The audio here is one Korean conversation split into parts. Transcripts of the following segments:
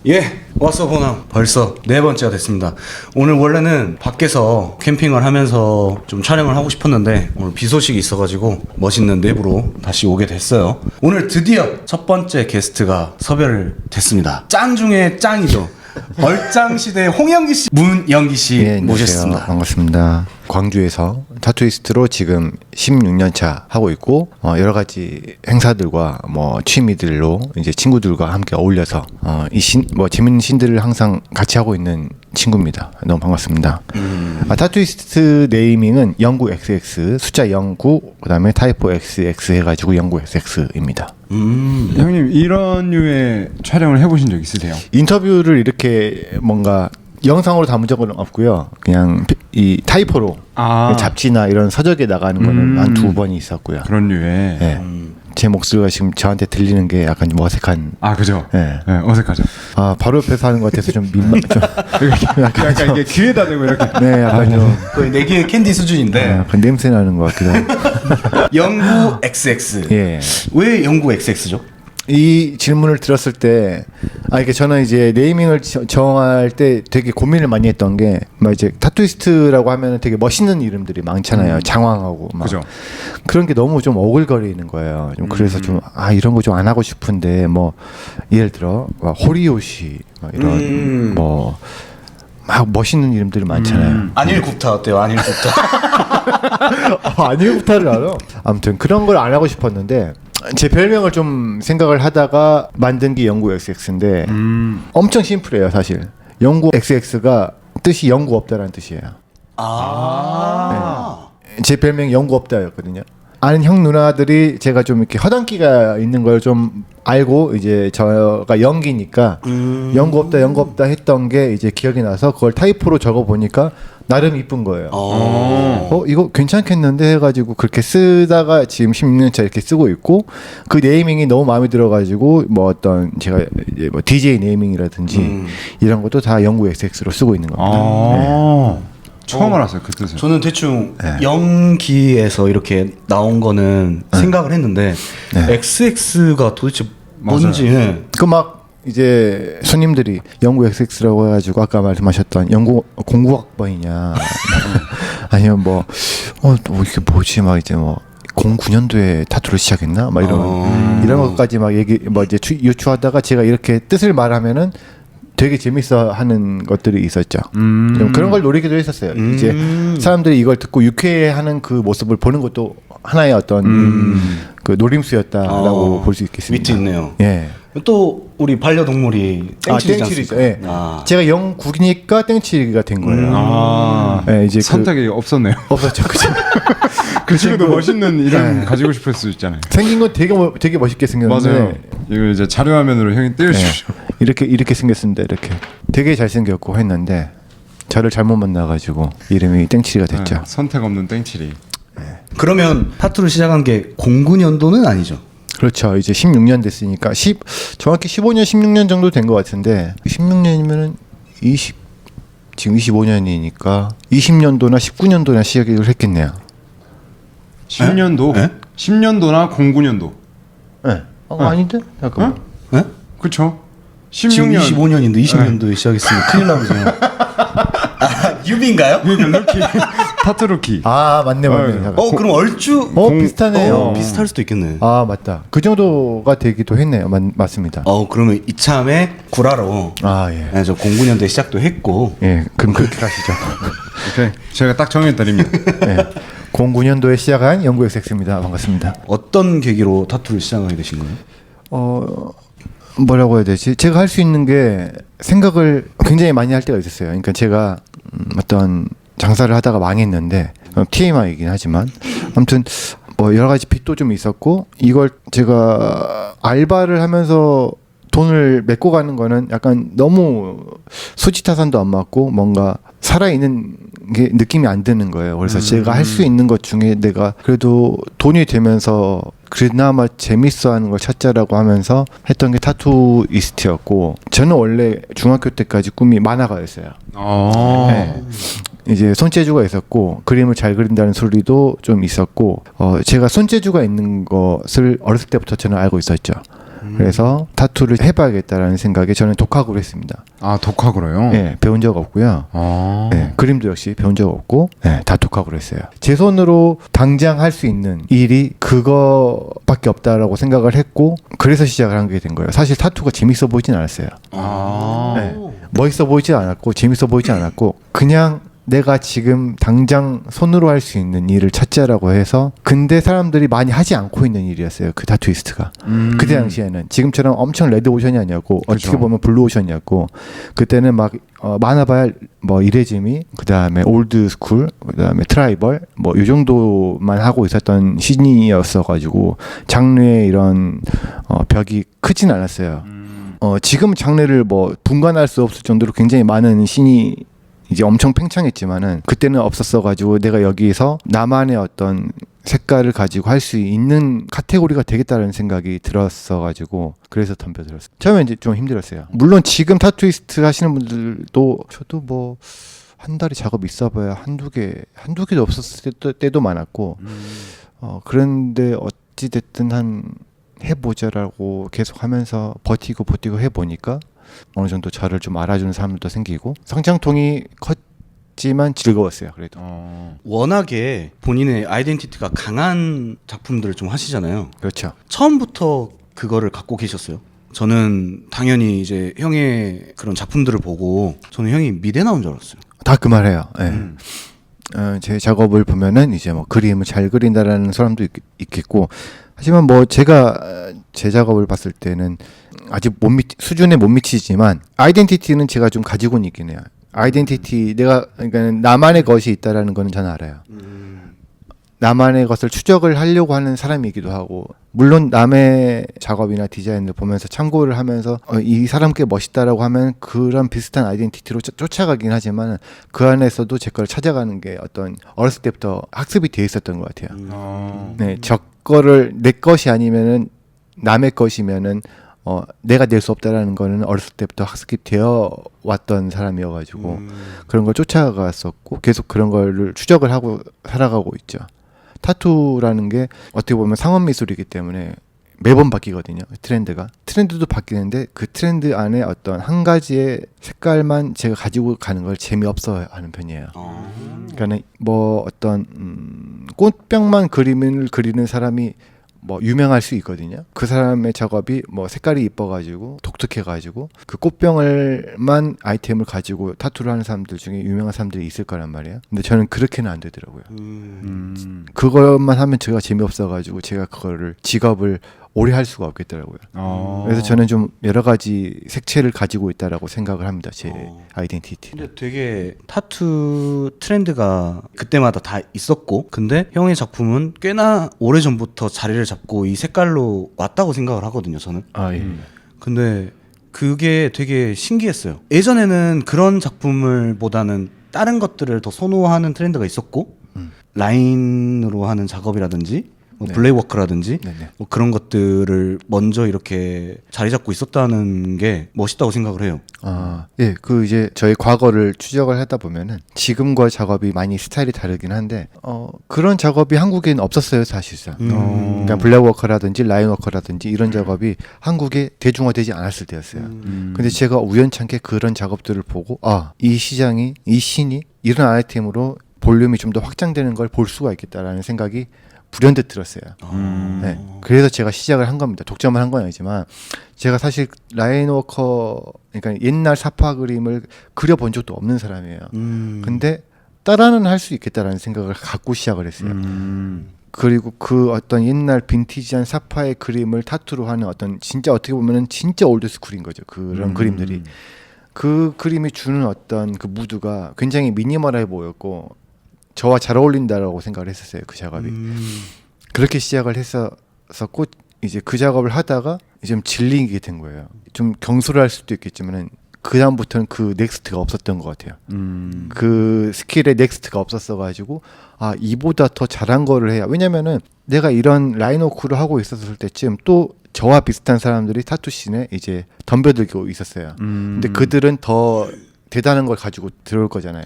예, 왔어 보남. 벌써 네 번째가 됐습니다. 오늘 원래는 밖에서 캠핑을 하면서 좀 촬영을 하고 싶었는데 오늘 비 소식이 있어가지고 멋있는 내부로 다시 오게 됐어요. 오늘 드디어 첫 번째 게스트가 섭외를 됐습니다. 짱 중에 짱이죠. 얼짱시대 홍영기 씨, 문영기 씨 예, 모셨습니다. 반갑습니다. 광주에서 타투이스트로 지금 16년 차 하고 있고 여러 가지 행사들과 뭐 취미들로 이제 친구들과 함께 어울려서 재밌는 신들을 항상 같이 하고 있는 친구입니다. 너무 반갑습니다. 타투이스트 네이밍은 영구 XX 숫자 09 그다음에 타이포 XX 해가지고 영구 XX입니다. 형님 이런 류의 촬영을 해보신 적 있으세요? 인터뷰를 이렇게 뭔가 영상으로 담은 적은 없고요. 그냥 이 타이포로 잡지나 이런 서적에 나가는 거는 한 2번이 있었고요. 그런 류의. 네. 제 목소리가 지금 저한테 들리는 게 약간 좀 어색한. 그죠? 네. 네, 어색하죠. 바로 옆에서 하는 것 같아서 좀 약간 이게 귀에다 대고 이렇게. 네, 약간 좀 거의 내 귀에 캔디 수준인데. 약간 냄새 나는 것 같기도 하고. 영구 XX. 예. 왜 영구 XX죠? 이 질문을 들었을 때, 이게 저는 이제 네이밍을 정할 때 되게 고민을 많이 했던 게, 막 이제 타투이스트라고 하면은 되게 멋있는 이름들이 많잖아요. 장황하고 막 그죠. 그런 게 너무 좀 오글거리는 거예요. 좀 그래서 좀 이런 거 좀 안 하고 싶은데 뭐 예를 들어 막 호리요시 막 이런 뭐 막 멋있는 이름들이 많잖아요. 안일 굽타 어때요? 안일 굽타. 아니부터를 알아. 아무튼 그런 걸 안 하고 싶었는데. 제 별명을 좀 생각을 하다가 만든 게 영구 XX인데 엄청 심플해요 사실. 영구 XX가 뜻이 영구 없다라는 뜻이에요. 네. 제 별명이 영구 없다였거든요. 아는 형 누나들이 제가 좀 이렇게 허당기가 있는 걸 좀 알고 이제 저가 연기니까 영구 없다 했던 게 이제 기억이 나서 그걸 타이포로 적어 보니까 나름 이쁜 거예요. 이거 괜찮겠는데 해가지고 그렇게 쓰다가 지금 16년차 이렇게 쓰고 있고 그 네이밍이 너무 마음에 들어가지고 뭐 어떤 제가 이제 뭐 DJ 네이밍이라든지 이런 것도 다 영구 XX로 쓰고 있는 겁니다. 네. 처음 알았어요 그 뜻을. 저는 대충 영기에서 이렇게 나온 거는 생각을 했는데 XX가 도대체 뭔지. 그 막 이제 손님들이 영구 XX라고 해가지고 아까 말씀하셨던 영구 공구학번이냐 아니면 뭐 이게 뭐지 막 이제 뭐 09년도에 타투를 시작했나 막 이런 것까지 막 얘기 뭐 이제 유추하다가 제가 이렇게 뜻을 말하면은 되게 재밌어하는 것들이 있었죠. 좀 그런 걸 노리기도 했었어요. 이제 사람들이 이걸 듣고 유쾌해하는 그 모습을 보는 것도 하나의 어떤 그 노림수였다라고 볼 수 있겠습니다. 위트 있네요. 예. 또 우리 반려동물이 땡칠이지 땡칠이죠. 않습니까? 예. 제가 09니까 땡칠이가 된 거예요. 예, 이제 선택이 없었네요. 없었죠. 그죠? 그 친구도 멋있는 이름 가지고 싶을 수 있잖아요. 생긴 건 되게 멋있게 생겼는데. 맞아요. 이걸 이제 자료화면으로 형이 띄워주십시오. 이렇게 생겼습니다. 이렇게 되게 잘생겼고 했는데 저를 잘못 만나가지고 이름이 땡칠이가 됐죠. 선택 없는 땡칠이. 그러면 타투를 시작한 게 09년도는 아니죠? 그렇죠. 이제 16년 됐으니까 정확히 15년, 16년 정도 된 것 같은데 16년이면은 지금 25년이니까 20년도나 19년도나 시작을 했겠네요. 10년도? 에? 10년도나 09년도. 네. 아닌데? 잠깐만. 네? 그쵸? 지금 16년. 25년인데 20년도에 시작했으면 큰일 나죠. 유비인가요? 루키. 타투 루키. 맞네. 잠깐. 그럼 얼추 비슷하네요. 비슷할 수도 있겠네. 맞다. 그 정도가 되기도 했네요. 맞습니다. 그러면 이참에 구라로 예. 저 09년도에 시작도 했고. 예, 그럼 그렇게 가시죠. 오케이. 제가 딱 정해드립니다. 네. 09년도에 시작한 영구 XX입니다. 반갑습니다. 어떤 계기로 타투를 시작하게 되신 거예요? 뭐라고 해야 되지? 제가 할 수 있는 게 생각을 굉장히 많이 할 때가 있었어요. 그러니까 제가 어떤 장사를 하다가 망했는데 TMI이긴 하지만 아무튼 뭐 여러 가지 빚도 좀 있었고 이걸 제가 알바를 하면서 돈을 메꿔 가는 거는 약간 너무 수지타산도 안 맞고 뭔가 살아있는 게 느낌이 안 드는 거예요. 그래서 제가 할 수 있는 것 중에 내가 그래도 돈이 되면서 그나마 재밌어하는 걸 찾자라고 하면서 했던 게 타투이스트였고 저는 원래 중학교 때까지 꿈이 만화가였어요. 네. 이제 손재주가 있었고 그림을 잘 그린다는 소리도 좀 있었고 제가 손재주가 있는 것을 어렸을 때부터 저는 알고 있었죠. 그래서 타투를 해봐야겠다라는 생각에 저는 독학으로 했습니다. 아 독학으로요? 네, 배운 적 없고요. 아. 네, 그림도 역시 배운 적 없고 네, 다 독학으로 했어요. 제 손으로 당장 할 수 있는 일이 그거밖에 없다라고 생각을 했고 그래서 시작을 하게 된 거예요. 사실 타투가 재밌어 보이진 않았어요. 아. 네. 멋있어 보이지 않았고 재밌어 보이지 않았고 그냥 내가 지금 당장 손으로 할 수 있는 일을 찾자라고 해서 근데 사람들이 많이 하지 않고 있는 일이었어요. 그 타투이스트가. 그때 당시에는 지금처럼 엄청 레드 오션이 아니었고 어떻게 그죠. 보면 블루 오션이었고 그때는 막 많아봐야 뭐 이레지미 그다음에 올드 스쿨 그다음에 트라이벌 뭐 이 정도만 하고 있었던 시즌이었어 가지고 장르의 이런 벽이 크진 않았어요. 지금 장르를 뭐 분간할 수 없을 정도로 굉장히 많은 신이 이제 엄청 팽창했지만은 그때는 없었어가지고 내가 여기에서 나만의 어떤 색깔을 가지고 할 수 있는 카테고리가 되겠다는 생각이 들었어가지고 그래서 덤벼들었어요. 처음에 이제 좀 힘들었어요. 물론 지금 타투이스트 하시는 분들도 저도 뭐 한 달에 작업 있어봐야 한두 개도 없었을 때도 많았고 그런데 어찌 됐든 한 해보자라고 계속 하면서 버티고 해보니까 어느 정도 저를 좀 알아주는 사람들도 생기고 성장통이 컸지만 즐거웠어요. 그래도 워낙에 본인의 아이덴티티가 강한 작품들을 좀 하시잖아요. 그렇죠. 처음부터 그거를 갖고 계셨어요? 저는 당연히 이제 형의 그런 작품들을 보고 저는 형이 미대 나온 줄 알았어요. 다 그 말해요. 네. 제 작업을 보면은 이제 뭐 그림을 잘 그린다라는 사람도 있겠고 하지만 뭐 제가 제 작업을 봤을 때는 아직 수준에 못 미치지만 아이덴티티는 제가 좀 가지고는 있긴 해요. 아이덴티티 그러니까 나만의 것이 있다라는 거는 저는 알아요. 나만의 것을 추적을 하려고 하는 사람이기도 하고 물론 남의 작업이나 디자인을 보면서 참고를 하면서 이 사람 꽤 멋있다라고 하면 그런 비슷한 아이덴티티로 쫓아가긴 하지만 그 안에서도 제 걸 찾아가는 게 어떤 어렸을 때부터 학습이 돼 있었던 것 같아요. 네, 거를 내 것이 아니면은 남의 것이면은 내가 낼 수 없다라는 거는 어렸을 때부터 학습이 되어 왔던 사람이어가지고 그런 걸 쫓아갔었고 계속 그런 거를 추적을 하고 살아가고 있죠. 타투라는 게 어떻게 보면 상업 미술이기 때문에 매번 바뀌거든요. 트렌드도 바뀌는데 그 트렌드 안에 어떤 한 가지의 색깔만 제가 가지고 가는 걸 재미없어 하는 편이에요. 그러니까 뭐 어떤 꽃병만 그림을 그리는 사람이 뭐 유명할 수 있거든요. 그 사람의 작업이 뭐 색깔이 이뻐가지고 독특해가지고 그 꽃병을만 아이템을 가지고 타투를 하는 사람들 중에 유명한 사람들이 있을 거란 말이에요. 근데 저는 그렇게는 안 되더라고요. 그것만 하면 제가 재미없어가지고 제가 그거를 직업을 오래 할 수가 없겠더라고요. 그래서 저는 좀 여러 가지 색채를 가지고 있다라고 생각을 합니다. 제 아이덴티티는. 근데 되게 타투 트렌드가 그때마다 다 있었고 근데 형의 작품은 꽤나 오래전부터 자리를 잡고 이 색깔로 왔다고 생각을 하거든요. 저는. 예. 근데 그게 되게 신기했어요. 예전에는 그런 작품을 보다는 다른 것들을 더 선호하는 트렌드가 있었고 라인으로 하는 작업이라든지 뭐 네. 블랙워크라든지 네네. 뭐 그런 것들을 먼저 이렇게 자리 잡고 있었다는 게 멋있다고 생각을 해요. 예, 그 이제 저희 과거를 추적을 하다 보면은 지금과 작업이 많이 스타일이 다르긴 한데 그런 작업이 한국에는 없었어요 사실상. 그러니까 블랙워커라든지 라인워커라든지 이런 작업이 한국에 대중화되지 않았을 때였어요. 근데 제가 우연찮게 그런 작업들을 보고 이 시장이 이 신이 이런 아이템으로 볼륨이 좀 더 확장되는 걸 볼 수가 있겠다라는 생각이 불현듯 들었어요. 네. 그래서 제가 시작을 한 겁니다. 독점을 한 건 아니지만 제가 사실 라인워커 그러니까 옛날 사파 그림을 그려본 적도 없는 사람이에요. 근데 따라는 할 수 있겠다라는 생각을 갖고 시작을 했어요. 그리고 그 어떤 옛날 빈티지한 사파의 그림을 타투로 하는 어떤 진짜 어떻게 보면은 진짜 올드스쿨인 거죠. 그런 그림들이. 그 그림이 주는 어떤 그 무드가 굉장히 미니멀해 보였고 저와 잘 어울린다라고 생각을 했었어요. 그 작업이. 그렇게 시작을 했었고 이제 그 작업을 하다가 이제 좀 질리게 된 거예요. 좀 경솔할 수도 있겠지만은 그 다음부터는 그 넥스트가 없었던 것 같아요. 그 스킬의 넥스트가 없었어가지고 이보다 더 잘한 거를 해야. 왜냐면은 내가 이런 라인워크를 하고 있었을 때쯤 또 저와 비슷한 사람들이 타투씬에 이제 덤벼들고 있었어요. 근데 그들은 더 대단한 걸 가지고 들어올 거잖아요.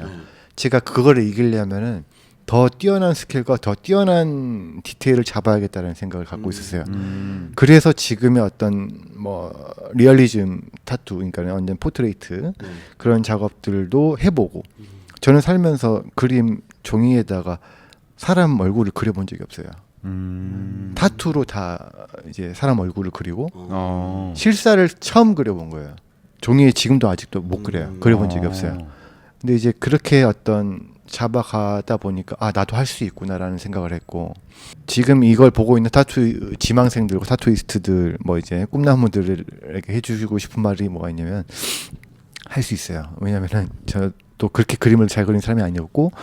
제가 그거를 이기려면은 더 뛰어난 스킬과 더 뛰어난 디테일을 잡아야겠다는 생각을 갖고 있었어요. 그래서 지금의 어떤 뭐 리얼리즘 타투, 그러니까 완전 포트레이트 그런 작업들도 해보고 저는 살면서 그림 종이에다가 사람 얼굴을 그려본 적이 없어요. 타투로 다 이제 사람 얼굴을 그리고 실사를 처음 그려본 거예요. 종이에 지금도 아직도 못 그려요. 그려본 적이 없어요. 근데 이제 그렇게 어떤 잡아가다 보니까 아 나도 할 수 있구나라는 생각을 했고 지금 이걸 보고 있는 타투 지망생들과 타투이스트들 뭐 이제 꿈나무들에게 해주고 싶은 말이 뭐가 있냐면 할 수 있어요. 왜냐면은 저도 그렇게 그림을 잘 그리는 사람이 아니었고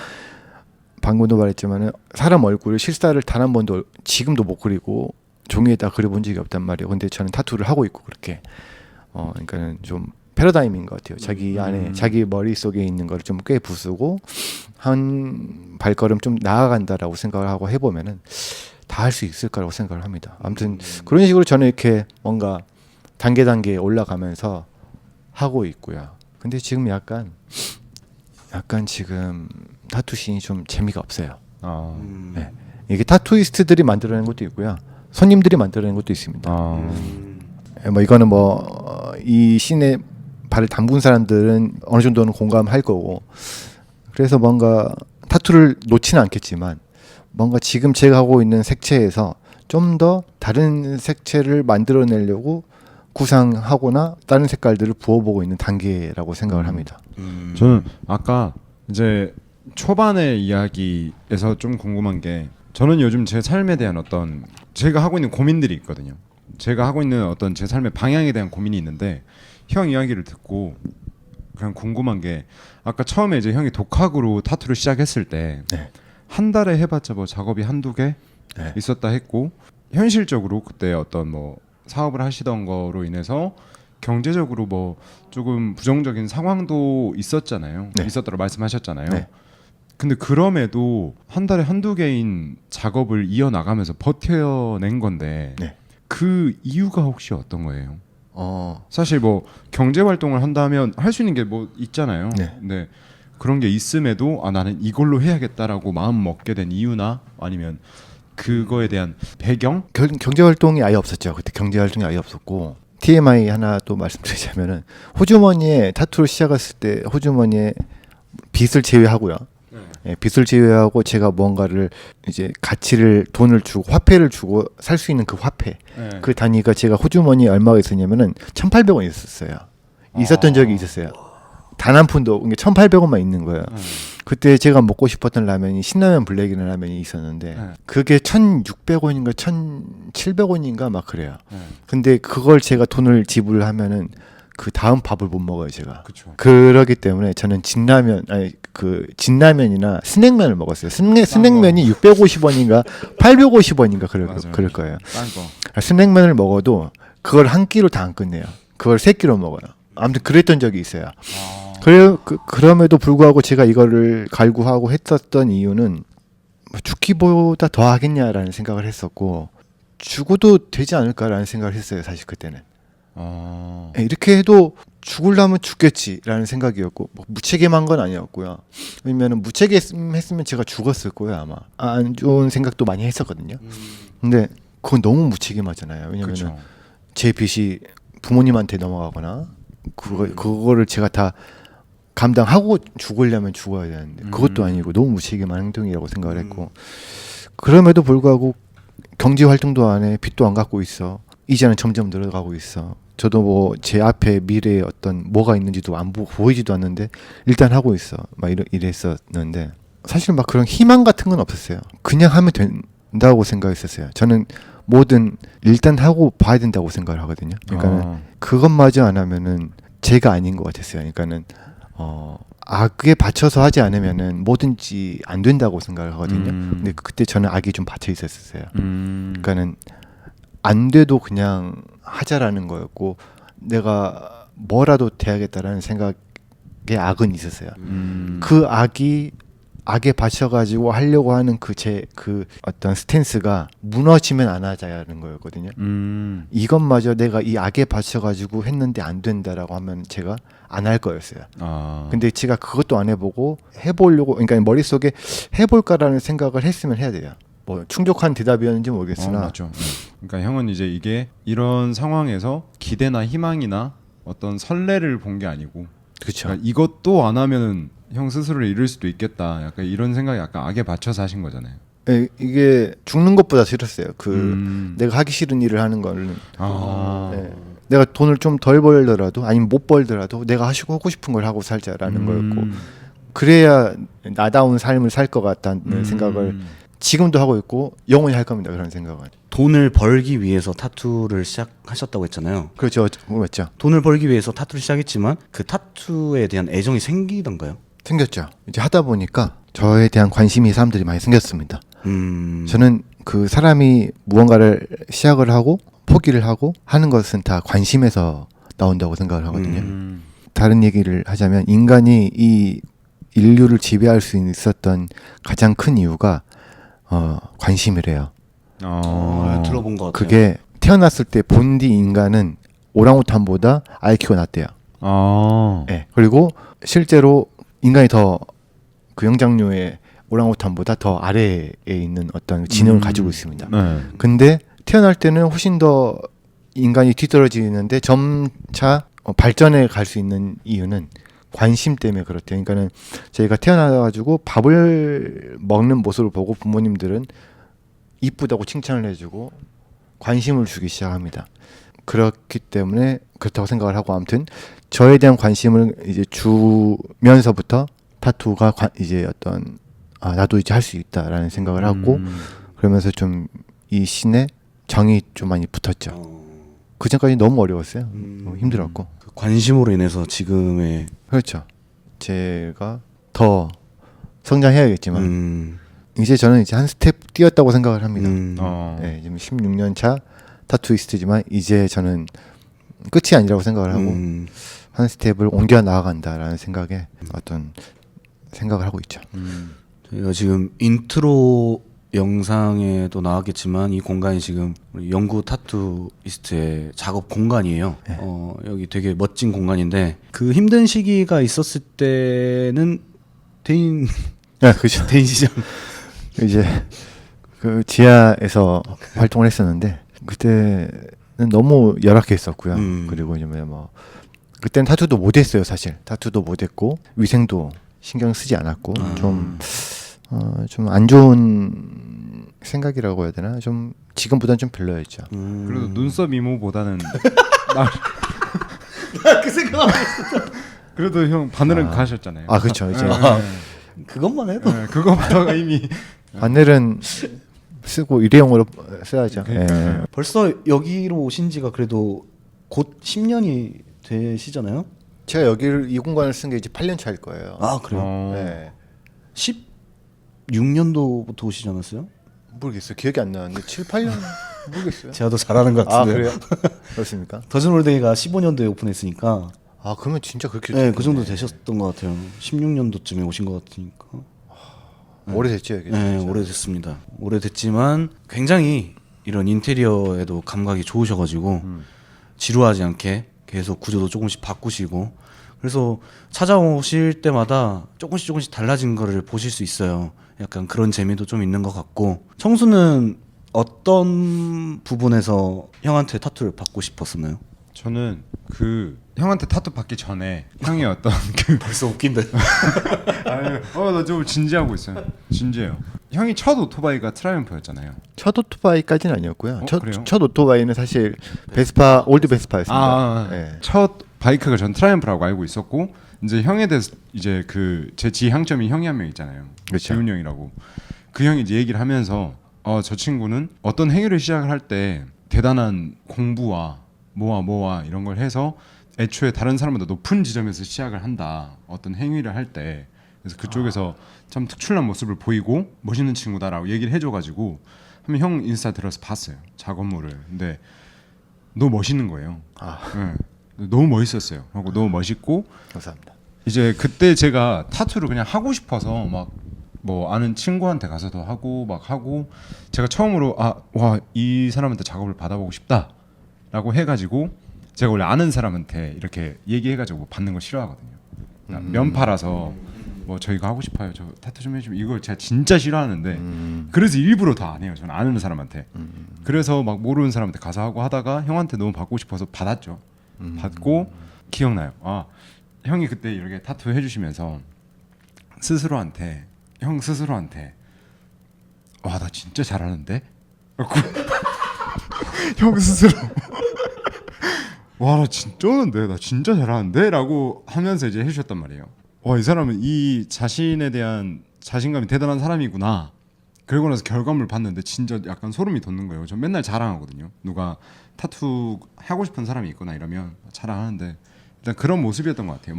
방금도 말했지만은 사람 얼굴을 실사를 단 한 번도 지금도 못 그리고 종이에다 그려본 적이 없단 말이에요. 근데 저는 타투를 하고 있고 그렇게 그러니까는 좀 패러다임인 것 같아요. 자기 안에 자기 머릿속에 있는 걸 좀 꽤 부수고 한 발걸음 좀 나아간다라고 생각을 하고 해보면은 다 할 수 있을 거라고 생각을 합니다. 아무튼 그런 식으로 저는 이렇게 뭔가 단계 올라가면서 하고 있고요. 근데 지금 약간 지금 타투씬이 좀 재미가 없어요. 네. 이게 타투이스트들이 만들어낸 것도 있고요. 손님들이 만들어낸 것도 있습니다. 뭐 이거는 뭐 이 씬에 발을 담근 사람들은 어느 정도는 공감할 거고 그래서 뭔가 타투를 놓지는 않겠지만 뭔가 지금 제가 하고 있는 색채에서 좀 더 다른 색채를 만들어내려고 구상하거나 다른 색깔들을 부어보고 있는 단계라고 생각을 합니다. 저는 아까 이제 초반의 이야기에서 좀 궁금한 게 저는 요즘 제 삶에 대한 어떤 제가 하고 있는 고민들이 있거든요. 제가 하고 있는 어떤 제 삶의 방향에 대한 고민이 있는데 형 이야기를 듣고 그냥 궁금한 게 아까 처음에 이제 형이 독학으로 타투를 시작했을 때 한 달에 해봤자 뭐 작업이 한두 개 있었다 했고 현실적으로 그때 어떤 뭐 사업을 하시던 거로 인해서 경제적으로 뭐 조금 부정적인 상황도 있었잖아요. 있었다고 말씀하셨잖아요. 근데 그럼에도 한 달에 한두 개인 작업을 이어나가면서 버텨낸 건데 그 이유가 혹시 어떤 거예요? 사실 뭐 경제 활동을 한다면 할 수 있는 게 뭐 있잖아요. 근데 그런 게 있음에도 아 나는 이걸로 해야겠다라고 마음 먹게 된 이유나 아니면 그거에 대한 배경? 경제 활동이 아예 없었죠. 그때 경제 활동이 아예 없었고 TMI 하나 또 말씀드리자면은 호주머니에 타투를 시작했을 때 호주머니에 빚을 제외하고요. 빚을 제외하고 제가 뭔가를 이제 가치를 돈을 주고 화폐를 주고 살 수 있는 그 화폐 그 단위가 제가 호주머니에 얼마가 있었냐면은 1,800원 있었어요. 있었던 적이 있었어요. 단 한 푼도 1,800원만 있는 거예요. 그때 제가 먹고 싶었던 라면이 신라면 블랙이라는 라면이 있었는데 그게 1,600원인가 1,700원인가 막 그래요. 근데 그걸 제가 돈을 지불을 하면은 그 다음 밥을 못 먹어요 제가. 그쵸. 그러기 때문에 저는 진라면이나 스낵면을 먹었어요. 스낵면이 650원인가 850원인가 그럴 거예요. 스낵면을 먹어도 그걸 한 끼로 다 안 끝내요. 그걸 세 끼로 먹어요. 아무튼 그랬던 적이 있어요. 그럼에도 불구하고 제가 이거를 갈구하고 했었던 이유는 죽기보다 더 하겠냐라는 생각을 했었고 죽어도 되지 않을까라는 생각을 했어요. 사실 그때는. 이렇게 해도 죽으려면 죽겠지라는 생각이었고 뭐 무책임한 건 아니었고요. 왜냐면 무책임했으면 제가 죽었을 거예요 아마. 안 좋은 생각도 많이 했었거든요. 근데 그건 너무 무책임하잖아요. 왜냐면 제 빚이 부모님한테 넘어가거나 그거를 제가 다 감당하고 죽으려면 죽어야 되는데 그것도 아니고 너무 무책임한 행동이라고 생각을 했고 그럼에도 불구하고 경제 활동도 안 해. 빚도 안 갚고 있어. 이자는 점점 늘어가고 있어. 저도 뭐 제 앞에 미래에 어떤 뭐가 있는지도 안 보이지도 않는데 일단 하고 있어. 막 이랬었는데 사실 막 그런 희망 같은 건 없었어요. 그냥 하면 된다고 생각했었어요. 저는 뭐든 일단 하고 봐야 된다고 생각을 하거든요. 그러니까는 그것마저 안 하면은 제가 아닌 것 같았어요. 그러니까는 악에 받쳐서 하지 않으면은 뭐든지 안 된다고 생각을 하거든요. 근데 그때 저는 악이 좀 받쳐 있었어요. 그러니까는 안 돼도 그냥 하자라는 거였고 내가 뭐라도 돼야겠다라는 생각에 악은 있었어요. 그 악이 악에 받쳐가지고 하려고 하는 그 어떤 스탠스가 무너지면 안 하자는 거였거든요. 이것마저 내가 이 악에 받쳐가지고 했는데 안 된다라고 하면 제가 안 할 거였어요. 근데 제가 그것도 안 해보고 해보려고, 그러니까 머릿속에 해볼까라는 생각을 했으면 해야 돼요. 뭐 충족한 대답이었는지 모르겠으나. 맞죠. 그러니까 형은 이제 이게 이런 상황에서 기대나 희망이나 어떤 설레를 본 게 아니고, 그렇죠. 그러니까 이것도 안 하면은 형 스스로를 잃을 수도 있겠다. 약간 이런 생각이 약간 악에 받쳐서 하신 거잖아요. 이게 죽는 것보다 싫었어요. 내가 하기 싫은 일을 하는 거는. 네. 내가 돈을 좀 덜 벌더라도 아니면 못 벌더라도 내가 하고 싶은 걸 하고 살자라는 거였고, 그래야 나다운 삶을 살 것 같다는 생각을 지금도 하고 있고 영원히 할 겁니다. 그런 생각을. 돈을 벌기 위해서 타투를 시작하셨다고 했잖아요. 그렇죠. 맞죠. 돈을 벌기 위해서 타투를 시작했지만 그 타투에 대한 애정이 생기던가요? 생겼죠. 이제 하다 보니까 저에 대한 관심이 사람들이 많이 생겼습니다. 저는 그 사람이 무언가를 시작을 하고 포기를 하고 하는 것은 다 관심에서 나온다고 생각을 하거든요. 다른 얘기를 하자면 인간이 이 인류를 지배할 수 있었던 가장 큰 이유가 관심이래요. 들어본 것 같아요. 그게 태어났을 때 본디 인간은 오랑우탄보다 IQ가 낮대요. 네. 그리고 실제로 인간이 더 그 영장류의 오랑우탄보다 더 아래에 있는 어떤 지능을 가지고 있습니다. 네. 근데 태어날 때는 훨씬 더 인간이 뒤떨어지는데 점차 발전해 갈 수 있는 이유는 관심 때문에 그렇대요. 그러니까는 저희가 태어나가지고 밥을 먹는 모습을 보고 부모님들은 이쁘다고 칭찬을 해주고 관심을 주기 시작합니다. 그렇기 때문에 그렇다고 생각을 하고, 아무튼 저에 대한 관심을 이제 주면서부터 타투가 이제 어떤 나도 이제 할 수 있다라는 생각을 하고, 그러면서 좀 이 신에 정이 좀 많이 붙었죠. 그 전까지 너무 어려웠어요. 힘들었고. 그 관심으로 인해서 지금의 그렇죠. 제가 더 성장해야겠지만 이제 저는 이제 한 스텝 뛰었다고 생각을 합니다. 네, 지금 16년 차 타투이스트지만 이제 저는 끝이 아니라고 생각을 하고 한 스텝을 옮겨 나아간다라는 생각에 어떤 생각을 하고 있죠. 저희가 지금 인트로 영상에도 나왔겠지만 이 공간이 지금 우리 영구 타투이스트의 작업 공간이에요. 네. 여기 되게 멋진 공간인데 그 힘든 시기가 있었을 때는 대인 네, 그렇죠. 대인 시장 이제 그 지하에서 활동을 했었는데 그때는 너무 열악했었고요. 그리고 이제 뭐 그때는 타투도 못했어요. 사실 타투도 못했고 위생도 신경 쓰지 않았고 좀 안 좋은 생각이라고 해야 되나? 좀 지금보다는 좀 별로였죠. 그래도 눈썹 이모보다는 그 생각하고 있었어. 그래도 형 바늘은 가셨잖아요. 그렇죠. 이제 그것만 해도 그거부터가 이미 바늘은 쓰고 일회용으로 써야죠. 예. 벌써 여기로 오신 지가 그래도 곧 10년이 되시잖아요. 제가 여기를 이 공간을 쓴 게 이제 8년 차일 거예요. 아 그래요? 네. 16년도부터 오시지 않았어요? 모르겠어요. 기억이 안 나는데 7, 8년 모르겠어요. 제가 더 잘하는 것 같은데요. 그래요? 그렇습니까? 더즌홀데이가 15년도에 오픈했으니까 그러면 진짜 그렇게 네, 그 정도 되셨던 것 같아요. 16년도쯤에 오신 것 같으니까. 오래됐죠, 여기. 네, 오래됐습니다. 오래됐지만 굉장히 이런 인테리어에도 감각이 좋으셔가지고 지루하지 않게 계속 구조도 조금씩 바꾸시고, 그래서 찾아오실 때마다 조금씩 달라진 거를 보실 수 있어요. 약간 그런 재미도 좀 있는 것 같고. 청수는 어떤 부분에서 형한테 타투를 받고 싶었었나요? 저는 그 형한테 타투 받기 전에 형이 어떤 벌써 웃긴데. 나 좀 진지하고 있어요. 진지해요. 형이 첫 오토바이가 트라이언프였잖아요. 첫 오토바이까지는 아니었고요. 그래요? 첫 오토바이는 사실 베스파, 올드 베스파였습니다. 네. 첫 바이크가 전 트라이언프라고 알고 있었고, 이제 형에 대해서 이제 그 제 지향점이 형이 한 명 있잖아요. 그렇죠. 지훈 형이라고. 그 형이 이제 얘기를 하면서 저 친구는 어떤 행위를 시작을 할 때 대단한 공부와 뭐와 이런 걸 해서 애초에 다른 사람보다 높은 지점에서 시작을 한다. 어떤 행위를 할 때. 그래서 그쪽에서 참 특출난 모습을 보이고 멋있는 친구다라고 얘기를 해줘가지고 한번 형 인스타 들어서 봤어요. 작업물을. 근데 너무 멋있는 거예요. 네. 너무 멋있었어요. 하고 너무 멋있고 감사합니다. 이제 그때 제가 타투를 그냥 하고 싶어서 막 뭐 아는 친구한테 가서도 하고 막 하고 제가 처음으로 와 이 사람한테 작업을 받아보고 싶다라고 해가지고 제가 원래 아는 사람한테 이렇게 얘기해가지고 받는 걸 싫어하거든요. 면파라서 뭐 저희가 하고 싶어요. 저 타투 좀 해주면 이걸 제가 진짜 싫어하는데 그래서 일부러 더 안 해요. 저는 아는 사람한테. 그래서 막 모르는 사람한테 가서 하고 하다가 형한테 너무 받고 싶어서 받았죠. 받고 기억나요. 형이 그때 이렇게 타투 해주시면서 형 스스로한테 와 나 진짜 잘하는데? 형 스스로 와 나 진짜 하는데 나 진짜 잘하는데? 라고 하면서 이제 해주셨단 말이에요. 와 이 사람은 이 자신에 대한 자신감이 대단한 사람이구나. 그러고 나서 결과물 봤는데 진짜 약간 소름이 돋는 거예요. 전 맨날 자랑하거든요. 누가 타투 하고 싶은 사람이 있거나 이러면 자랑하는데 일단 그런 모습이었던 것 같아요.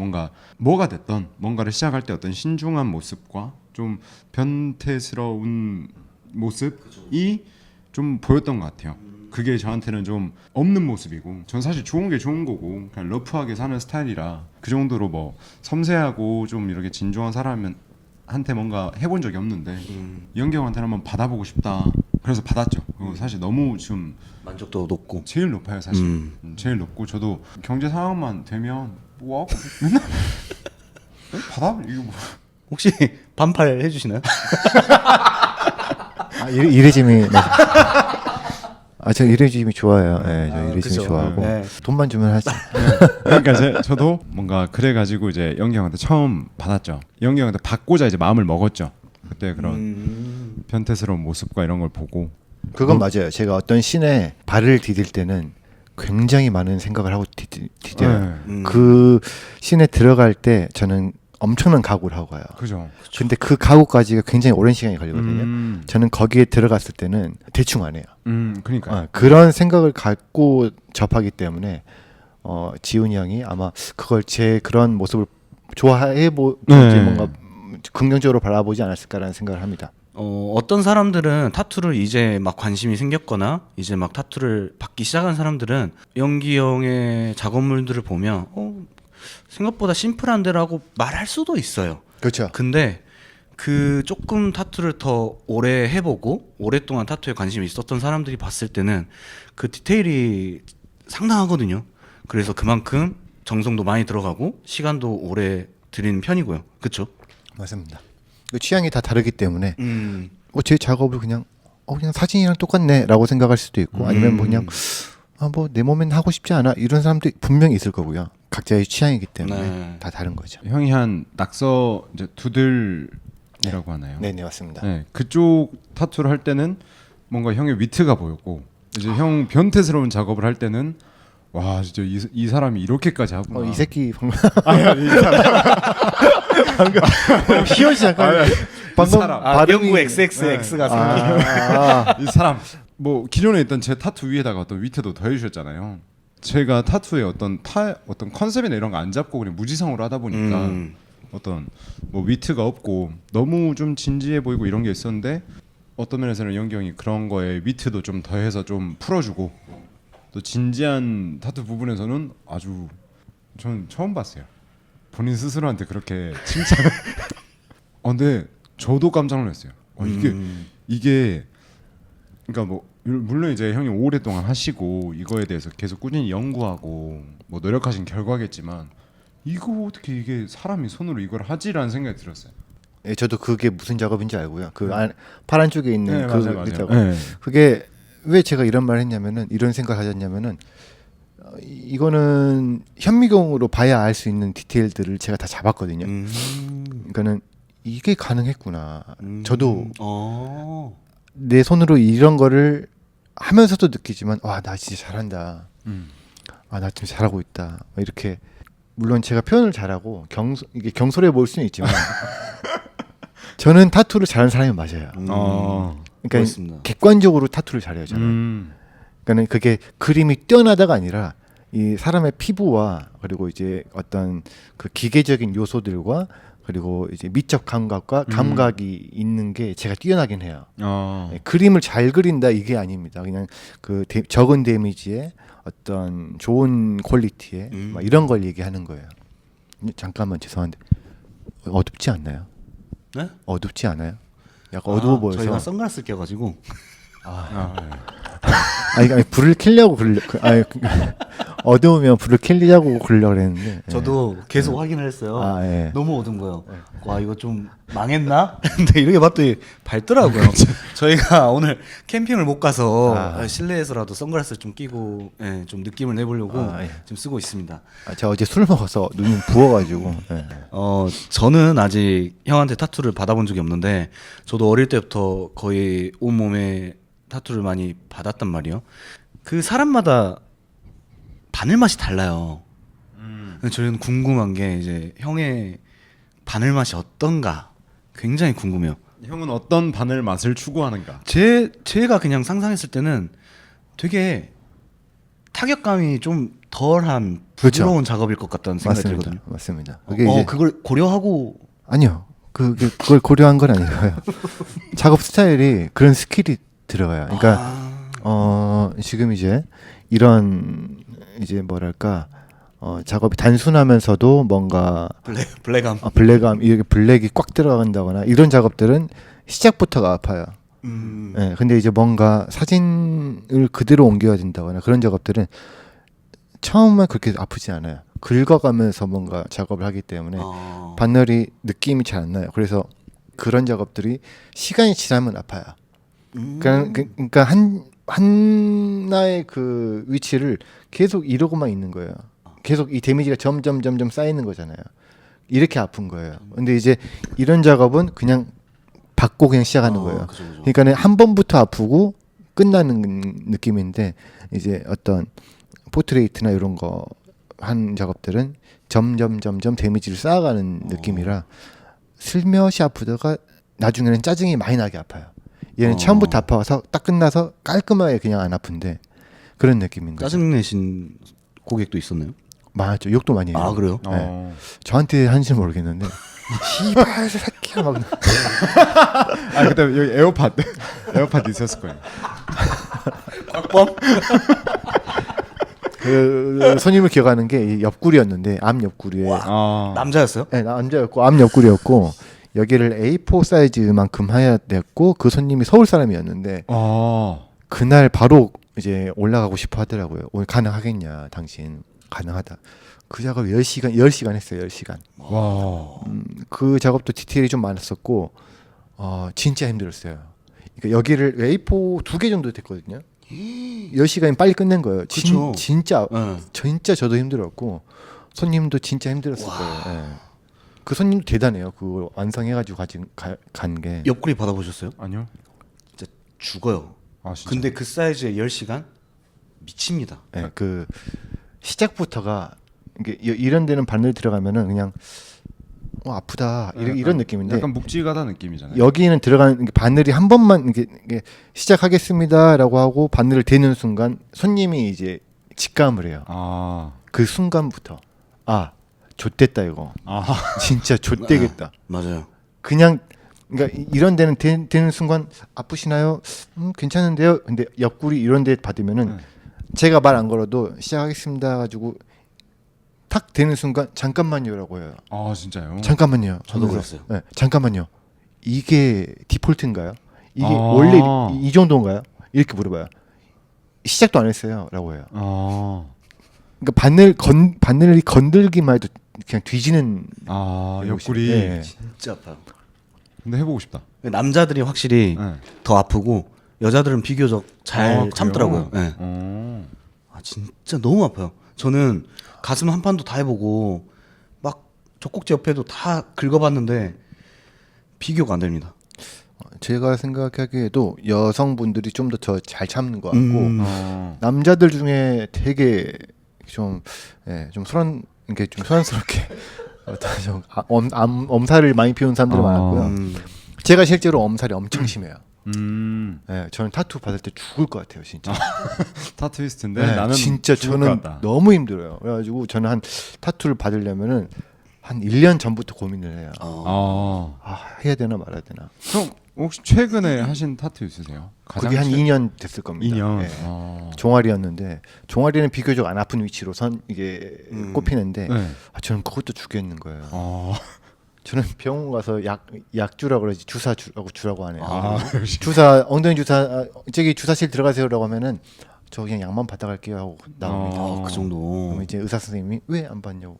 뭐가 됐던 뭔가를 시작할 때 어떤 신중한 모습과 좀 변태스러운 모습이 좀 보였던 것 같아요. 그게 저한테는 좀 없는 모습이고 전 사실 좋은 게 좋은 거고 그냥 러프하게 사는 스타일이라 그 정도로 뭐 섬세하고 좀 이렇게 진중한 사람한테 뭔가 해본 적이 없는데 이현경한테는 한번 받아보고 싶다. 그래서 받았죠. 사실 너무 좀 만족도 높고. 제일 높아요 사실. 제일 높고 저도 경제 상황만 되면 뭐 맨날 받아 이거 뭐. 혹시 반팔 해주시나요? 이레짐이 저 이레짐이 좋아요. 네, 저 이레짐이 그쵸. 좋아하고 네. 돈만 주면 하지. 그러니까 저도 뭔가 그래가지고 이제 영경한테 처음 받았죠. 영경한테 받고자 이제 마음을 먹었죠. 그때 그런 변태스러운 모습과 이런 걸 보고 그건 맞아요. 제가 어떤 씬에 발을 디딜 때는 굉장히 많은 생각을 하고 디뎌요. 그 씬에 들어갈 때 저는 엄청난 각오를 하고 가요. 그죠. 근데 그 각오까지가 굉장히 오랜 시간이 걸리거든요. 저는 거기에 들어갔을 때는 대충 안 해요. 그러니까 그런 생각을 갖고 접하기 때문에 지훈이 형이 아마 그걸 제 그런 모습을 좋아해 보지 뭔가 긍정적으로 바라보지 않았을까라는 생각을 합니다. 어떤 사람들은 타투를 이제 막 관심이 생겼거나 이제 막 타투를 받기 시작한 사람들은 연기 형의 작업물들을 보면 생각보다 심플한데라고 말할 수도 있어요. 그렇죠. 근데 그 조금 타투를 더 오래 해보고 오랫동안 타투에 관심이 있었던 사람들이 봤을 때는 그 디테일이 상당하거든요. 그래서 그만큼 정성도 많이 들어가고 시간도 오래 들이는 편이고요. 그렇죠? 맞습니다. 취향이 다 다르기 때문에 제 작업을 그냥 사진이랑 똑같네라고 생각할 수도 있고 아니면 뭐 그냥 뭐 내 몸엔 하고 싶지 않아 이런 사람도 분명히 있을 거고요. 각자의 취향이기 때문에 다 다른 거죠. 형이 한 낙서 이제 두들이라고 하나요? 네, 맞습니다. 네, 그쪽 타투를 할 때는 뭔가 형의 위트가 보였고 이제 형 변태스러운 작업을 할 때는 와 진짜 이 사람이 이렇게까지 하구나. 이 새끼 방금 이 사람 희연씨 잠깐 방금 발음이 영구 XXX가 생긴. 이 사람 뭐 기존에 있던 제 타투 위에다가 어떤 위트도 더해주셨잖아요. 제가 타투의 어떤 컨셉이나 이런 거 안 잡고 그냥 무지성으로 하다 보니까 어떤 뭐 위트가 없고 너무 좀 진지해 보이고 이런 게 있었는데 어떤 면에서는 영기 형이 그런 거에 위트도 좀 더해서 좀 풀어주고 또 진지한 타투 부분에서는 아주 전 처음 봤어요. 본인 스스로한테 그렇게 칭찬. 근데 저도 깜짝 놀랐어요. 이게 그러니까 뭐 물론 이제 형이 오랫동안 하시고 이거에 대해서 계속 꾸준히 연구하고 뭐 노력하신 결과겠지만 이거 어떻게 이게 사람이 손으로 이걸 하지라는 생각이 들었어요. 네, 저도 그게 무슨 작업인지 알고요. 그 파란 쪽에 있는 맞아요. 작업. 네. 그게 왜 제가 이런 말을 했냐면은 이런 생각을 하셨냐면은 이거는 현미경으로 봐야 알 수 있는 디테일들을 제가 다 잡았거든요. 그러니까는 이게 가능했구나. 저도 내 손으로 이런 거를 하면서도 느끼지만 와 나 진짜 잘한다. 나 좀 잘하고 있다. 이렇게 물론 제가 표현을 잘하고 이게 경솔해 보일 수는 있지만 저는 타투를 잘하는 사람이 맞아요. 그러니까 그렇습니다. 객관적으로 타투를 잘해요 저는. 그러니까는 그게 그림이 뛰어나다가 아니라 이 사람의 피부와 그리고 이제 어떤 그 기계적인 요소들과 그리고 이제 미적 감각과 감각이 있는 게 제가 뛰어나긴 해요. 그림을 잘 그린다 이게 아닙니다. 그냥 그 적은 데미지에 어떤 좋은 퀄리티에 막 이런 걸 얘기하는 거예요. 잠깐만 죄송한데 어둡지 않나요? 네? 어둡지 않아요? 약간 어두워 보여서. 저희가 선글라스 껴가지고 아니 불을 켜려고 어두우면 불을 켜려고 그러려고 그랬는데. 저도 계속 확인을 했어요. 아, 예. 너무 어두운 거예요. 와 이거 좀 망했나? 근데 이렇게 봤더니 밝더라고요. 저희가 오늘 캠핑을 못 가서 실내에서라도 선글라스를 좀 끼고 좀 느낌을 내보려고 예. 지금 쓰고 있습니다. 제가 어제 술 먹어서 눈이 부어가지고. 예. 저는 아직 형한테 타투를 받아본 적이 없는데 저도 어릴 때부터 거의 온몸에 타투를 많이 받았단 말이에요. 그 사람마다 바늘 맛이 달라요. 저희는 궁금한 게 이제 형의 바늘 맛이 어떤가 굉장히 궁금해요. 형은 어떤 바늘 맛을 추구하는가? 제가 그냥 상상했을 때는 되게 타격감이 좀 덜한 그렇죠. 부드러운 작업일 것 같다는 생각이 맞습니다. 들거든요. 맞습니다. 그게 이제 그걸 고려하고 아니요. 그걸 고려한 건 아니고요. 작업 스타일이 그런 스킬이 들어가요. 그러니까 지금 이제 이런 이제 뭐랄까 작업이 단순하면서도 뭔가 블랙함. 블랙함 이렇게 블랙이 꽉 들어간다거나 이런 작업들은 시작부터가 아파요. 예, 근데 이제 뭔가 사진을 그대로 옮겨야 된다거나 그런 작업들은 처음에 그렇게 아프지 않아요. 긁어가면서 뭔가 작업을 하기 때문에 바늘이 느낌이 잘 안 나요. 그래서 그런 작업들이 시간이 지나면 아파요. 그러니까 하나의 그 위치를 계속 이러고만 있는 거예요. 계속 이 데미지가 점점 쌓이는 거잖아요. 이렇게 아픈 거예요. 근데 이제 이런 작업은 그냥 받고 그냥 시작하는 거예요. 그죠. 그러니까 한 번부터 아프고 끝나는 느낌인데 이제 어떤 포트레이트나 이런 거 한 작업들은 점점 데미지를 쌓아가는 느낌이라 슬며시 아프다가 나중에는 짜증이 많이 나게 아파요. 얘는 처음부터 아파서 딱 끝나서 깔끔하게 그냥 안 아픈데 그런 느낌인 거죠. 짜증 내신 고객도 있었나요? 많았죠. 욕도 많이 해요. 아 그래요? 네. 저한테 한지 모르겠는데 씨발 새끼야 막 그때 여기 에어팟 있었을 거예요. 곽범? 그 손님을 기억하는 게 이 옆구리였는데 앞 옆구리에 남자였어요? 네, 남자였고 앞 옆구리였고 여기를 A4 사이즈만큼 해야 됐고 그 손님이 서울 사람이었는데 그날 바로 이제 올라가고 싶어 하더라고요. 오늘 가능하겠냐 당신. 가능하다. 그 작업 10시간 했어요. 10시간. 와. 그 작업도 디테일이 좀 많았었고 진짜 힘들었어요. 그러니까 여기를 A4 2개 정도 됐거든요. 10시간이 빨리 끝낸 거예요. 그쵸. 진짜 네. 저도 힘들었고 손님도 진짜 힘들었을 거예요. 예. 그 손님도 대단해요. 그거 완성해가지고 간 게. 옆구리 받아보셨어요? 아니요. 진짜 죽어요. 진짜? 근데 그 사이즈에 10시간? 미칩니다. 예, 그 시작부터가 이게 이런 데는 바늘 들어가면은 그냥 아프다 이런 느낌인데 약간 묵직하다 느낌이잖아요. 여기는 들어가는 바늘이 한 번만 이게 시작하겠습니다라고 하고 바늘을 대는 순간 손님이 이제 직감을 해요. 그 순간부터 좆됐다 이거. 진짜 좆되겠다. 맞아요. 그냥 그러니까 이런 데는 되는 순간 아프시나요? 괜찮은데요. 근데 옆구리 이런 데 받으면은 제가 말 안 걸어도 시작하겠습니다 가지고 탁 되는 순간 잠깐만요라고 해요. 진짜요? 잠깐만요. 저도 하면서, 그랬어요. 네, 잠깐만요. 이게 디폴트인가요? 이게 원래 이 정도인가요? 이렇게 물어봐요. 시작도 안 했어요라고 해요. 그러니까 바늘이 건들기만 해도 그냥 뒤지는 옆구리. 네. 진짜 아파요. 근데 해보고 싶다. 남자들이 확실히 더 아프고 여자들은 비교적 잘 참더라고요. 네. 진짜 너무 아파요. 저는 가슴 한 판도 다 해보고 막 젖꼭지 옆에도 다 긁어봤는데 비교가 안 됩니다. 제가 생각하기에도 여성분들이 좀 더 잘 참는 것 같고 남자들 중에 되게 좀 이렇게 좀 소란스럽게 좀 엄살을 많이 피우는 사람들이 많았고요. 제가 실제로 엄살이 엄청 심해요. 네, 저는 타투 받을 때 죽을 것 같아요, 진짜. 타투이스트인데 네, 나는 진짜 저는 너무 힘들어요. 그래가지고 저는 한 타투를 받으려면은 한 1년 전부터 고민을 해요. 해야 되나 말아야 되나. 그럼 혹시 최근에 하신 타투 있으세요? 그게 한 2년 됐을 겁니다. 2년. 네. 종아리였는데 종아리는 비교적 안 아픈 위치로 이게 꼽히는데 저는 그것도 죽겠는 거예요. 저는 병원 가서 약 주라고 그러지 주사 주라고 하네요. 아, 주사 엉덩이 주사 저기 주사실 들어가세요라고 하면은 저 그냥 약만 받아갈게요 하고 나옵니다. 그 정도. 그럼 이제 의사 선생님이 왜 안 받냐고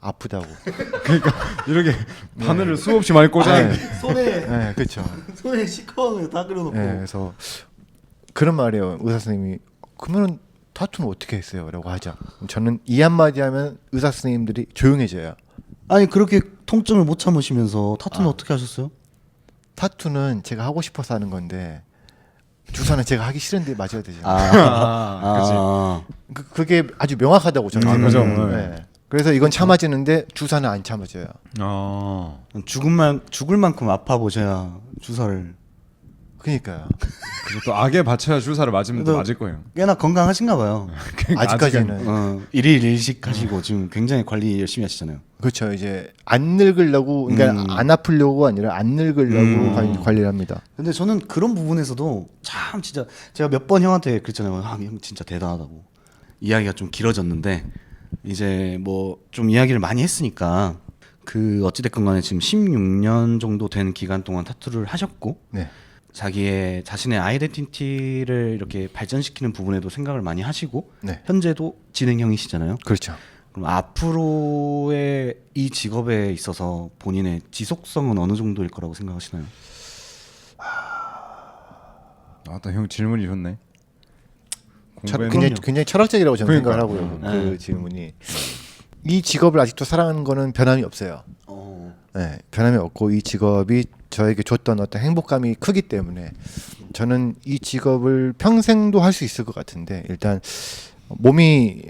아프다고. 이렇게 바늘을 수없이 많이 꽂아. 네. 손에 네, 그렇죠. 손에 시커먼 다 그려놓고. 네, 그래서 그런 말이에요. 의사 선생님이 그러면은 타투는 어떻게 했어요?라고 하죠. 저는 이 한마디 하면 의사 선생님들이 조용해져요. 아니 그렇게 통증을 못 참으시면서 타투는 어떻게 하셨어요? 타투는 제가 하고 싶어서 하는 건데 주사는 제가 하기 싫은데 맞아야 되잖아요. 아, 그게 아주 명확하다고 저는 그죠. 생각해요. 네. 그래서 이건 참아지는데 주사는 안 참아져요. 아, 죽을 만큼 아파 보셔야 주사를. 그러니까요. 그리고 또 악에 받쳐야 주사를 맞으면 또 그래도- 맞을 거예요. 꽤나 건강하신가 봐요. 아직까지는 일일 일식 하시고 지금 굉장히 관리 열심히 하시잖아요. 그렇죠. 이제 안 늙으려고 그러니까 안 아프려고가 아니라 안 늙으려고 관리를 합니다. 근데 저는 그런 부분에서도 참 진짜 제가 몇 번 형한테 그랬잖아요. 형 진짜 대단하다고. 이야기가 좀 길어졌는데 이제 뭐 좀 이야기를 많이 했으니까 그 어찌됐건 간에 지금 16년 정도 된 기간 동안 타투를 하셨고 네. 자신의 아이덴티티를 이렇게 발전시키는 부분에도 생각을 많이 하시고 네. 현재도 진행형이시잖아요. 그렇죠. 그럼 앞으로의 이 직업에 있어서 본인의 지속성은 어느 정도일 거라고 생각하시나요? 아따 형 질문이 좋네. 공부했네. 굉장히 철학적이라고 저는 그러니까. 생각을 하고요. 그 네. 질문이 이 직업을 아직도 사랑하는 거는 변함이 없어요. 네, 변함이 없고 이 직업이 저에게 줬던 어떤 행복감이 크기 때문에 저는 이 직업을 평생도 할 수 있을 것 같은데 일단 몸이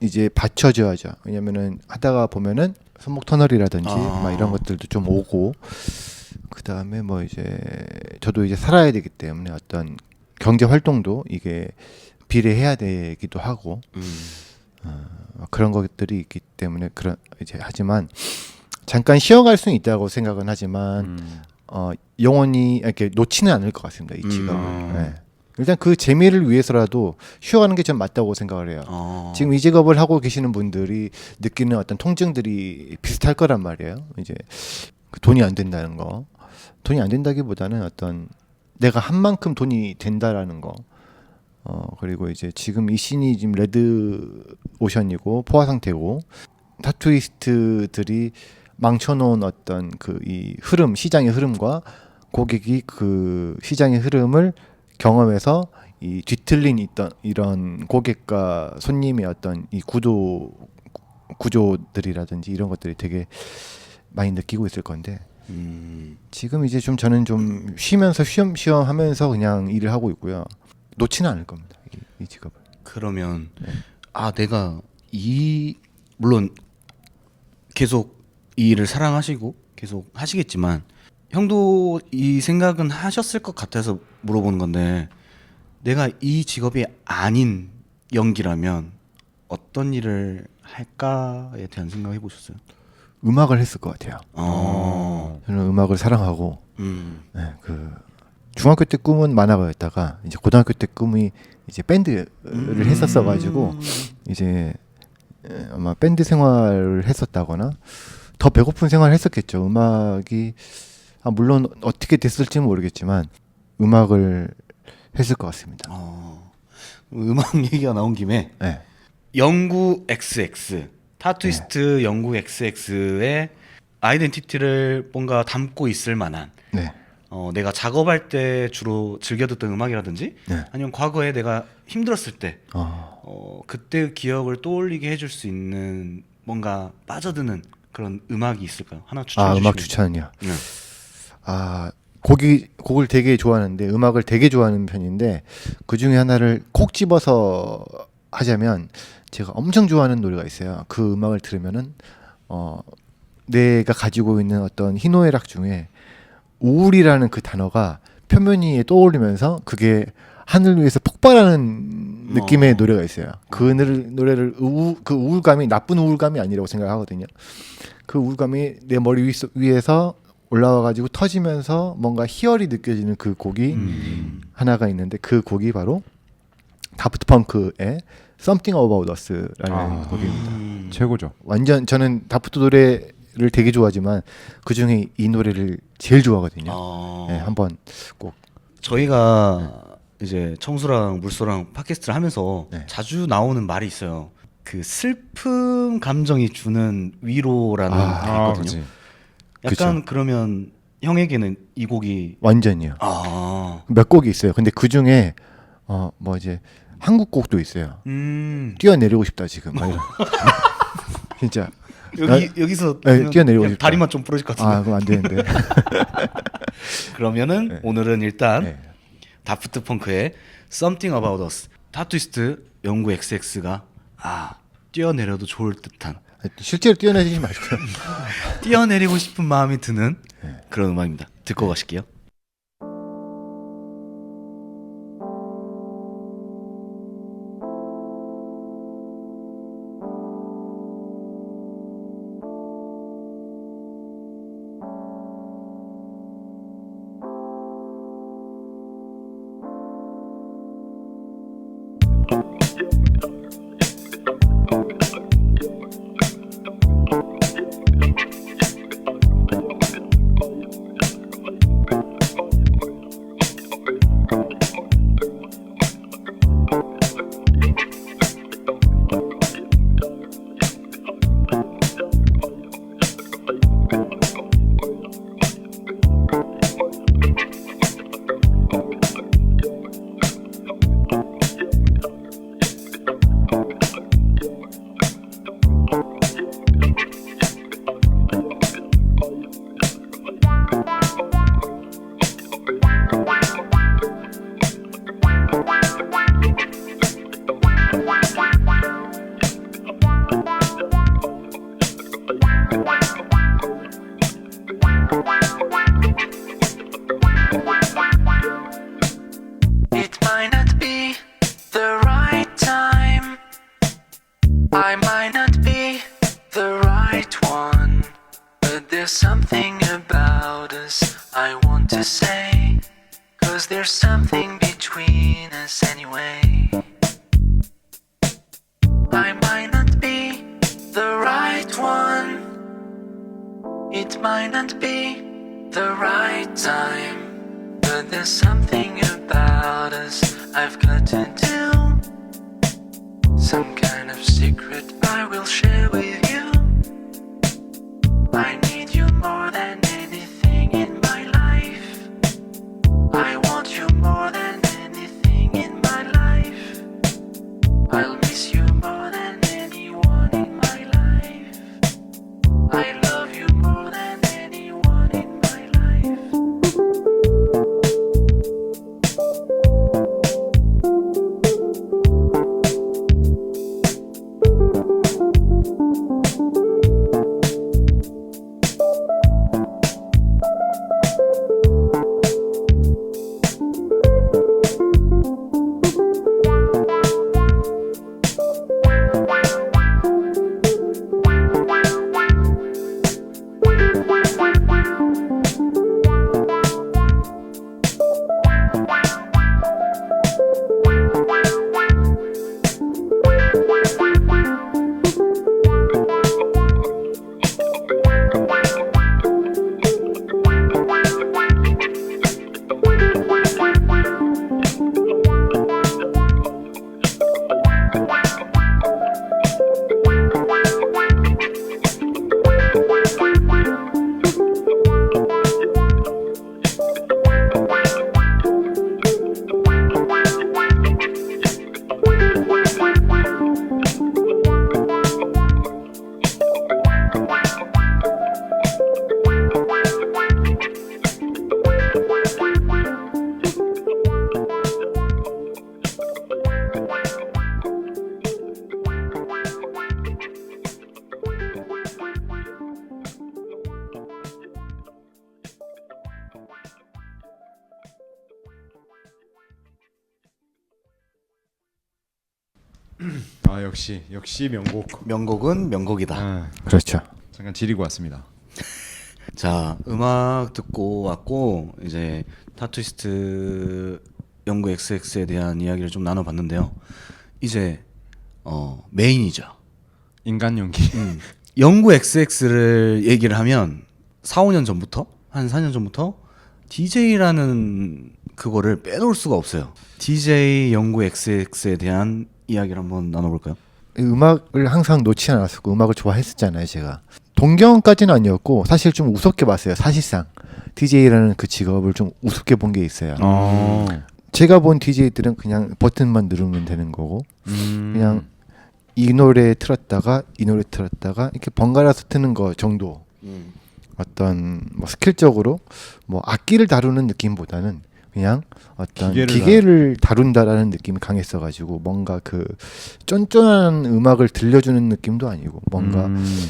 이제 받쳐줘야죠. 왜냐면은 하다가 보면은 손목 터널이라든지 막 이런 것들도 좀 오고 그 다음에 뭐 이제 저도 이제 살아야 되기 때문에 어떤 경제 활동도 이게 비례해야 되기도 하고 그런 것들이 있기 때문에 그런 이제 하지만 잠깐 쉬어갈 수는 있다고 생각은 하지만 영원히 이렇게 놓지는 않을 것 같습니다. 이 직업을. 네. 일단 그 재미를 위해서라도 쉬어가는 게 좀 맞다고 생각을 해요. 지금 이 직업을 하고 계시는 분들이 느끼는 어떤 통증들이 비슷할 거란 말이에요. 이제 그 돈이 안 된다는 거, 돈이 안 된다기보다는 어떤 내가 한 만큼 돈이 된다라는 거. 그리고 이제 지금 이 씬이 지금 레드 오션이고 포화 상태고 타투이스트들이 망쳐놓은 어떤 그 이 흐름 시장의 흐름과 고객이 그 시장의 흐름을 경험해서 이 뒤틀린 있던 이런 고객과 손님의 어떤 이 구조들이라든지 이런 것들이 되게 많이 느끼고 있을 건데 지금 이제 좀 저는 좀 쉬면서 쉬엄쉬엄 하면서 그냥 일을 하고 있고요. 놓지는 않을 겁니다. 이 직업을. 그러면 내가 물론 계속 이 일을 사랑하시고 계속 하시겠지만 형도 이 생각은 하셨을 것 같아서 물어보는 건데 내가 이 직업이 아닌 연기라면 어떤 일을 할까에 대한 생각 해보셨어요? 음악을 했을 것 같아요. 저는 음악을 사랑하고 네, 그 중학교 때 꿈은 만화가였다가 이제 고등학교 때 꿈이 이제 밴드를 했었어가지고 이제 아마 밴드 생활을 했었다거나 더 배고픈 생활을 했었겠죠. 음악이 물론 어떻게 됐을지는 모르겠지만 음악을 했을 것 같습니다. 음악 얘기가 나온 김에 네. 영구 XX 타투이스트 영구 XX의 아이덴티티를 뭔가 담고 있을 만한 네. 내가 작업할 때 주로 즐겨 듣던 음악이라든지 네. 아니면 과거에 내가 힘들었을 때 그때 기억을 떠올리게 해줄 수 있는 뭔가 빠져드는 그런 음악이 있을까요? 하나 추천해 주시면. 음악 추천이요. 네. 곡을 되게 좋아하는데 음악을 되게 좋아하는 편인데 그 중에 하나를 콕 집어서 하자면 제가 엄청 좋아하는 노래가 있어요. 그 음악을 들으면은 내가 가지고 있는 어떤 희노애락 중에 우울이라는 그 단어가 표면 위에 떠오르면서 그게 하늘 위에서 폭발하는 느낌의 노래가 있어요. 그 노래를 그 우울감이 나쁜 우울감이 아니라고 생각하거든요. 그 우울감이 내 머리 위에서 올라와가지고 터지면서 뭔가 희열이 느껴지는 그 곡이 하나가 있는데 그 곡이 바로 다프트 펑크의 Something About Us라는 곡입니다. 최고죠. 완전 저는 다프트 노래 노래를 되게 좋아하지만 그 중에 이 노래를 제일 좋아하거든요. 네, 한번 꼭 저희가 이제 청수랑 물소랑 팟캐스트를 하면서 네. 자주 나오는 말이 있어요. 그 슬픔 감정이 주는 위로라는 게 있거든요. 그치. 약간 그쵸. 그러면 형에게는 이 곡이 완전히요. 몇 곡이 있어요. 근데 그 중에 뭐 이제 한국 곡도 있어요. 뛰어내리고 싶다 지금. 막 이런. 진짜. 여기서 네, 보면 뛰어내리고 그냥 싶다. 다리만 좀 부러질 것 같은데. 그럼 안 되는데. 그러면은 네. 오늘은 일단 네. 다프트 펑크의 Something About Us, 타투이스트 영구 XX가 뛰어내려도 좋을 듯한 실제로 뛰어내리지 마시고요. 뛰어내리고 싶은 마음이 드는 네. 그런 음악입니다. 듣고 가실게요. It might not be the right time. I might not be the right one. But there's something about us I want to say. 'Cause there's something between us anyway. I might not be the right one. It might not be the right time. But there's something about us I've got to do. Some kind of secret I will share with you. I need you more than anything in my life. I want you more than anything in my life. I'll miss you more than anyone in my life. I love you more than anyone in my life. 역시 명곡. 명곡은 명곡이다. 그렇죠. 잠깐 지리고 왔습니다. 자, 음악 듣고 왔고 이제 타투이스트 영구 XX에 대한 이야기를 좀 나눠봤는데요. 이제 메인이죠. 인간 연기. 영구 XX를 얘기를 하면 4, 5년 전부터 한 4년 전부터 DJ라는 그거를 빼놓을 수가 없어요. DJ 영구 XX에 대한 이야기를 한번 나눠볼까요? 음악을 항상 놓지 않았었고 음악을 좋아했었잖아요. 제가 동경까지는 아니었고 사실 좀 우습게 봤어요. 사실상 DJ라는 그 직업을 좀 우습게 본 게 있어요. 제가 본 DJ들은 그냥 버튼만 누르면 되는 거고 그냥 이 노래 틀었다가 이 노래 틀었다가 이렇게 번갈아서 트는 거 정도. 어떤 뭐 스킬적으로 뭐 악기를 다루는 느낌보다는 그냥 어떤 기계를 다룬다라는 느낌이 강했어가지고 뭔가 그 쫀쫀한 음악을 들려주는 느낌도 아니고 뭔가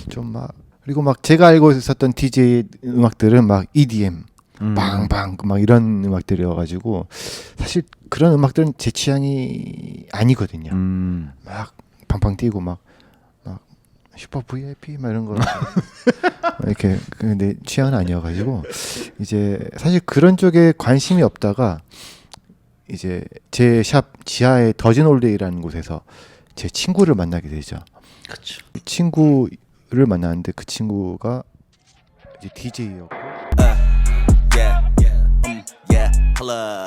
좀 막 그리고 막 제가 알고 있었던 DJ 음악들은 막 EDM 빵빵 막 이런 음악들이어가지고 사실 그런 음악들은 제 취향이 아니거든요. 막 팡팡 뛰고 막 슈퍼 VIP 막 이런 거 이렇게 내 취향은 아니어가지고 이제 사실 그런 쪽에 관심이 없다가 이제 제 샵 지하의 더진올데이라는 곳에서 제 친구를 만나게 되죠. 그렇죠. 친구를 만났는데 그 친구가 이제 DJ였고. Yeah, hello.